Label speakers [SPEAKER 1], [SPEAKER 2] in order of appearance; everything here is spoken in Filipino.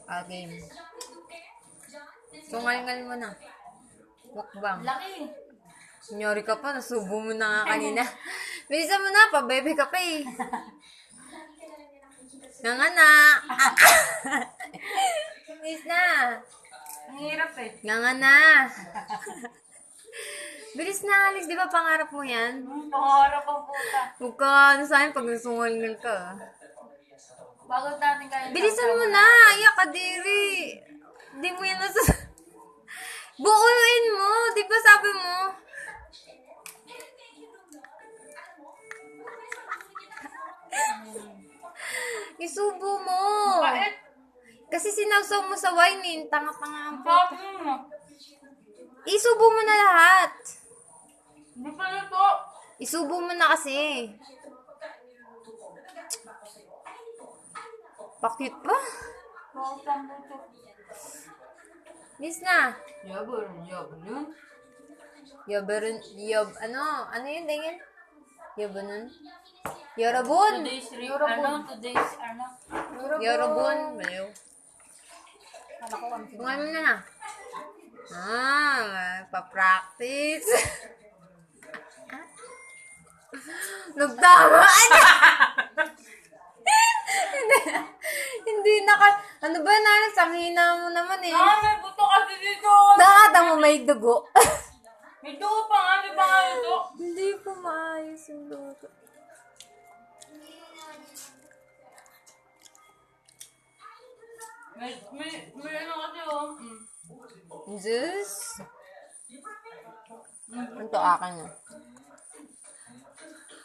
[SPEAKER 1] Game. Sungal-ngal mo na. Mukbang.
[SPEAKER 2] Laki.
[SPEAKER 1] Kunyari ka pa, nasubo mo na nga kanina. Bilisan mo na, pabebe ka pa eh. Nganga. Bilis na.
[SPEAKER 2] Ang hirap eh.
[SPEAKER 1] Nganga. Bilis na, Alex. Di ba pangarap mo yan?
[SPEAKER 2] Pangarap ang puta.
[SPEAKER 1] Huwag ka, ano sa akin, pag nasungal-ngal ka.
[SPEAKER 2] Bago natin kayo.
[SPEAKER 1] Bilisan mo na. Iyak ka, diri. Hindi mo yan buuin mo. Di ba sabi mo? Isubo mo.
[SPEAKER 2] Bakit?
[SPEAKER 1] Kasi sinawsaw mo sa wine eh. Tanga-tanga ang
[SPEAKER 2] Bakit mo?
[SPEAKER 1] Isubo mo na lahat.
[SPEAKER 2] Hindi pa na po.
[SPEAKER 1] Isubo mo na kasi. Pakit pa.
[SPEAKER 2] Bakit ang puto?
[SPEAKER 1] Miss na.
[SPEAKER 2] Yabon yun.
[SPEAKER 1] Ano yun, tingin? Yabanon? Yorobon.
[SPEAKER 2] Today's
[SPEAKER 1] Yorobon. Yorobon. Baliw. Tungan mo na. Pa-practice. Nagtama. Hindi ano ba na? Ang hina mo naman eh.
[SPEAKER 2] May buto kasi dito.
[SPEAKER 1] Nakata mo may dugo.
[SPEAKER 2] May dugo pa nga. May pa nga ito.
[SPEAKER 1] Hindi po maayos yung dugo.
[SPEAKER 2] May ano kasi oh.
[SPEAKER 1] Zeus. Ito akin na.